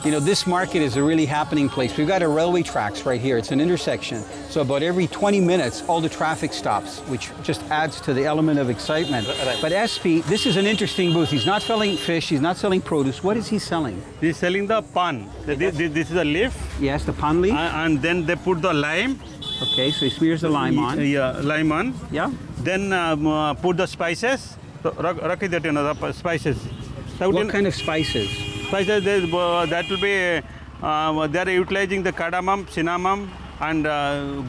You know, this market is a really happening place. We've got a railway tracks right here. It's an intersection. So about every 20 minutes, all the traffic stops, which just adds to the element of excitement. Right. But SP, this is an interesting booth. He's not selling fish. He's not selling produce. What is he selling? He's selling the pan. This is a leaf. Yes, the pan leaf. And then they put the lime. Okay, so he smears the lime on. Yeah, lime on. Yeah. Then put the spices. So, the spices. What kind of spices? Spices, that will be, they are utilizing the cardamom, cinnamon, and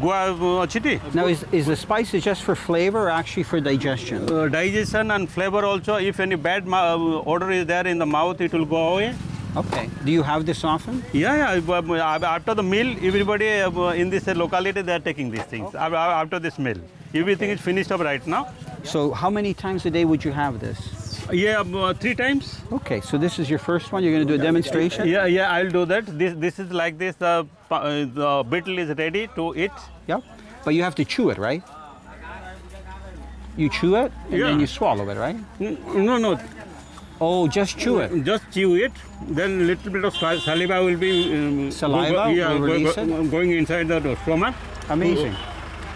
guava. Now, is the spices just for flavor or actually for digestion? Digestion and flavor also. If any bad odor is there in the mouth, it will go away. Okay. Do you have this often? Yeah. After the meal, everybody in this locality, they are taking these things. Okay. After this meal. Everything is finished up right now. So how many times a day would you have this? Yeah, 3 times. Okay, so this is your first one. You're going to do a demonstration? Yeah, I'll do that. This is like this. The beetle is ready to eat. Yeah, but you have to chew it, right? You chew it and then you swallow it, right? No. Oh, just chew it. Just chew it. Then little bit of saliva will be going inside the stomach. Amazing.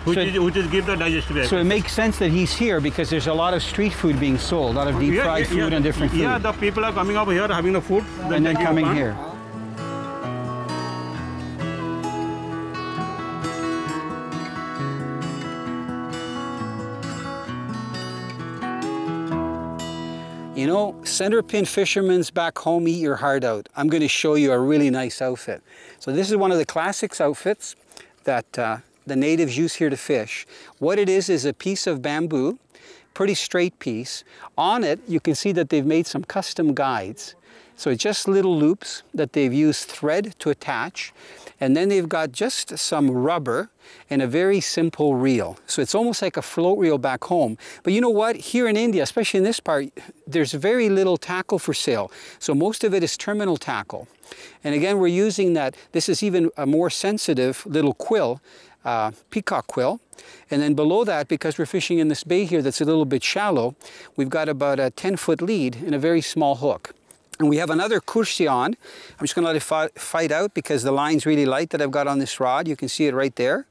Which is give the digestive effect. So it makes sense that he's here because there's a lot of street food being sold, a lot of deep fried food and different food. Yeah, the people are coming over here having the food. And then coming here. You know, centerpin fishermen's back home eat your heart out. I'm going to show you a really nice outfit. So this is one of the classics outfits that the natives use here to fish. What it is a piece of bamboo, pretty straight piece. On it, you can see that they've made some custom guides. So it's just little loops that they've used thread to attach. And then they've got just some rubber and a very simple reel. So it's almost like a float reel back home. But you know what? Here in India, especially in this part, there's very little tackle for sale. So most of it is terminal tackle. And again, we're using that. This is even a more sensitive little quill, peacock quill. And then below that, because we're fishing in this bay here that's a little bit shallow, we've got about a 10-foot lead and a very small hook. And we have another kursi on. I'm just going to let it fight out because the line's really light that I've got on this rod. You can see it right there.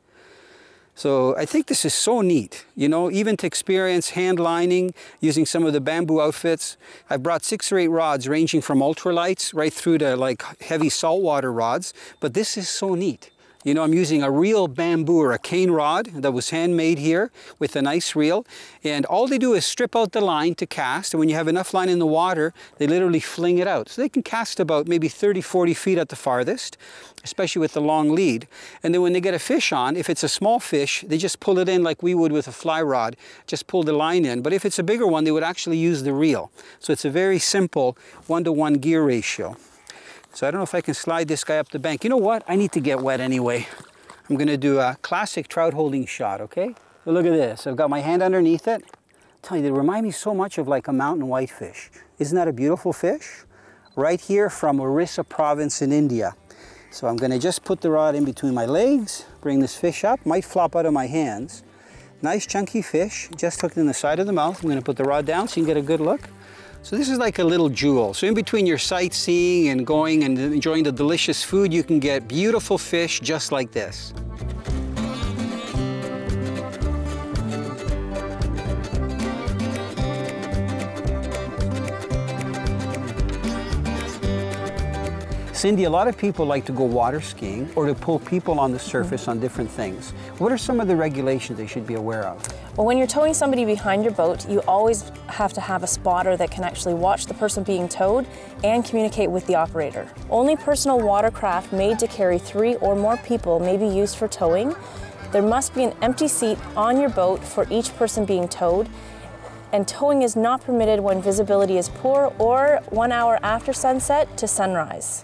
So I think this is so neat, you know, even to experience hand lining, using some of the bamboo outfits. I brought 6 or 8 rods ranging from ultralights right through to like heavy saltwater rods. But this is so neat. You know, I'm using a real bamboo or a cane rod that was handmade here with a nice reel. And all they do is strip out the line to cast. And when you have enough line in the water, they literally fling it out. So they can cast about maybe 30, 40 feet at the farthest, especially with the long lead. And then when they get a fish on, if it's a small fish, they just pull it in like we would with a fly rod, just pull the line in. But if it's a bigger one, they would actually use the reel. So it's a very simple 1-to-1 gear ratio. So I don't know if I can slide this guy up the bank. You know what? I need to get wet anyway. I'm going to do a classic trout holding shot, okay? So look at this. I've got my hand underneath it. I'm telling you, they remind me so much of like a mountain whitefish. Isn't that a beautiful fish? Right here from Orissa province in India. So I'm going to just put the rod in between my legs, bring this fish up, might flop out of my hands. Nice chunky fish, just hooked in the side of the mouth. I'm going to put the rod down so you can get a good look. So this is like a little jewel. So in between your sightseeing and going and enjoying the delicious food, you can get beautiful fish just like this. Cindy, a lot of people like to go water skiing or to pull people on the surface on different things. What are some of the regulations they should be aware of? Well, when you're towing somebody behind your boat, you always have to have a spotter that can actually watch the person being towed and communicate with the operator. Only personal watercraft made to carry 3 or more people may be used for towing. There must be an empty seat on your boat for each person being towed, and towing is not permitted when visibility is poor or 1 hour after sunset to sunrise.